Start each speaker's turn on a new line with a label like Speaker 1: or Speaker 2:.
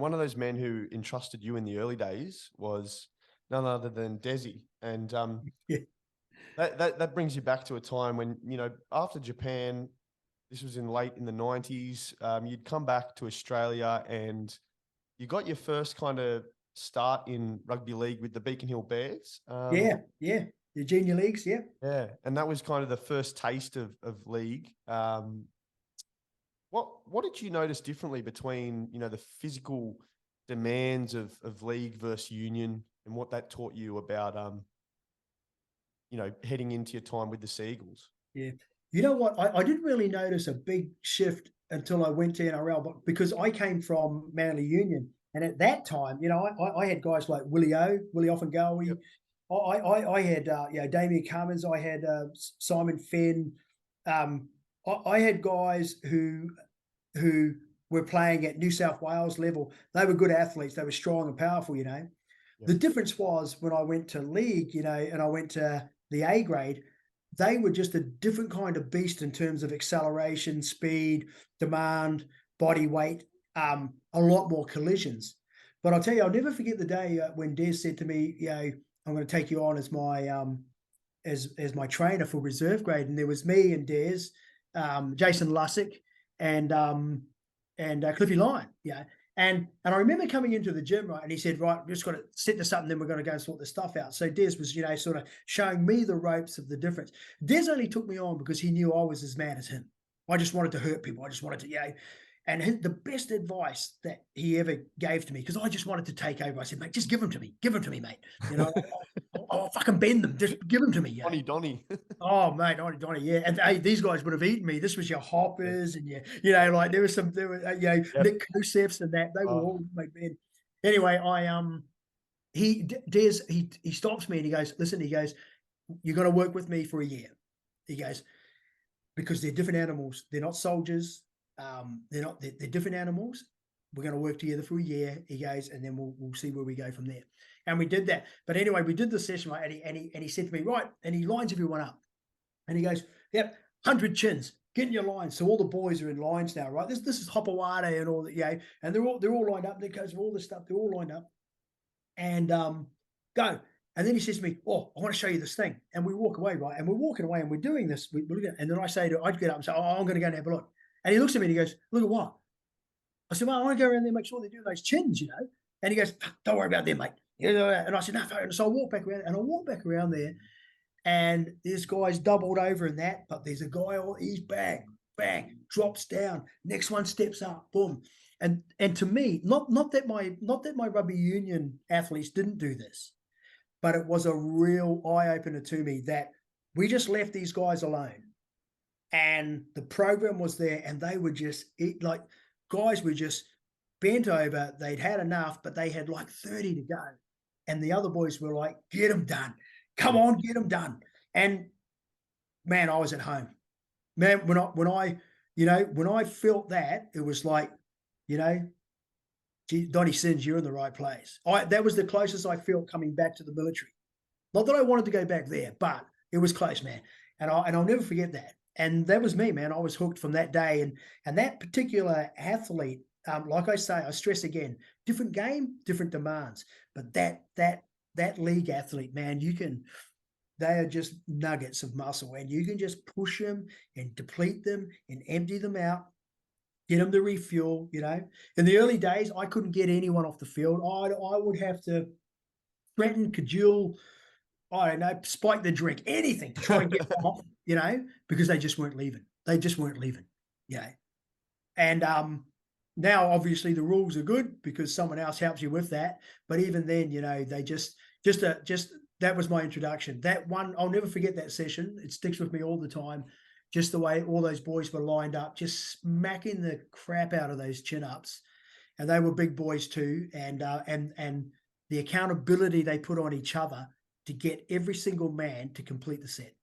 Speaker 1: one of those men who entrusted you in the early days was none other than Desi. And
Speaker 2: Yeah.
Speaker 1: that brings you back to a time when, after Japan, this was late in the 90s, you'd come back to Australia and you got your first kind of start in rugby league with the Beacon Hill Bears.
Speaker 2: Yeah. The junior leagues, yeah.
Speaker 1: Yeah, and that was kind of the first taste of league. What did you notice differently between, the physical demands of league versus union, and what that taught you about, heading into your time with the Seagulls?
Speaker 2: Yeah. You know what? I didn't really notice a big shift until I went to NRL, but because I came from Manly Union. And at that time, I had guys like Willie Offengowie.
Speaker 1: Yep.
Speaker 2: I had, Damien Cummins. I had Simon Fenn. I had guys who were playing at New South Wales level. They were good athletes. They were strong and powerful,
Speaker 1: Yep.
Speaker 2: The difference was when I went to league, and I went to the A grade, they were just a different kind of beast in terms of acceleration, speed, demand, body weight, a lot more collisions. But I'll tell you, I'll never forget the day when Des said to me, I'm going to take you on as my as my trainer for reserve grade. And there was me and Des, Jason Lussick, and Cliffy Lyon, And I remember coming into the gym, right, and he said, right, we're just got to set this up and then we're going to go and sort this stuff out. So Des was, sort of showing me the ropes of the difference. Des only took me on because he knew I was as mad as him. I just wanted to hurt people. I just wanted to, And the best advice that he ever gave to me, because I just wanted to take over, I said, mate, just give them to me. Give them to me, mate. I'll fucking bend them. Just give them to me.
Speaker 1: Donny.
Speaker 2: Oh, mate, Donny, yeah. And hey, these guys would have eaten me. This was your Hoppers and like there were
Speaker 1: Yep.
Speaker 2: Nick Kusefs and that. They were all like, man. Anyway, he stops me and he goes, listen, you're going to work with me for a year. He goes, because they're different animals. They're not soldiers. They're different animals. We're going to work together for a year. He goes, and then we'll see where we go from there. And we did that. But anyway, we did the session, right? And he said to me, right, and he lines everyone up. And he goes, yep, 100 chins, get in your lines. So all the boys are in lines now, right? This is Hopawade and all that, and they're all lined up. And it goes all this stuff. They're all lined up. And go. And then he says to me, oh, I want to show you this thing. And we walk away, right? And we're walking away and we're doing this. We're looking at, and then I'd get up and say, oh, I'm going to go and have a look. And he looks at me and he goes, look at what? I said, well, I want to go around there and make sure they do those chins, And he goes, don't worry about them, mate. And I said, no. So I walk back around there, and this guy's doubled over in that, but there's a guy, he's bang, drops down. Next one steps up, boom. And to me, not that my rugby union athletes didn't do this, but it was a real eye-opener to me that we just left these guys alone. And the program was there, and they were just guys were just bent over. They'd had enough, but they had like 30 to go. And the other boys were like, get them done. Come on, get them done. And man, I was at home. Man, when I felt that, it was like, gee, Donny Singe, you're in the right place. That was the closest I felt coming back to the military. Not that I wanted to go back there, but it was close, man. And I'll never forget that. And that was me, man. I was hooked from that day. And that particular athlete, like I say, I stress again, different game, different demands. But that league athlete, man, they are just nuggets of muscle, and you can just push them and deplete them and empty them out, get them to refuel. In the early days, I couldn't get anyone off the field. I would have to threaten, cajole, I don't know, spike the drink, anything to try and get them off, because they just weren't leaving. And now obviously the rules are good because someone else helps you with that. But even then, they just that was my introduction. That one, I'll never forget that session. It sticks with me all the time. Just the way all those boys were lined up, just smacking the crap out of those chin-ups. And they were big boys too. And the accountability they put on each other to get every single man to complete the set.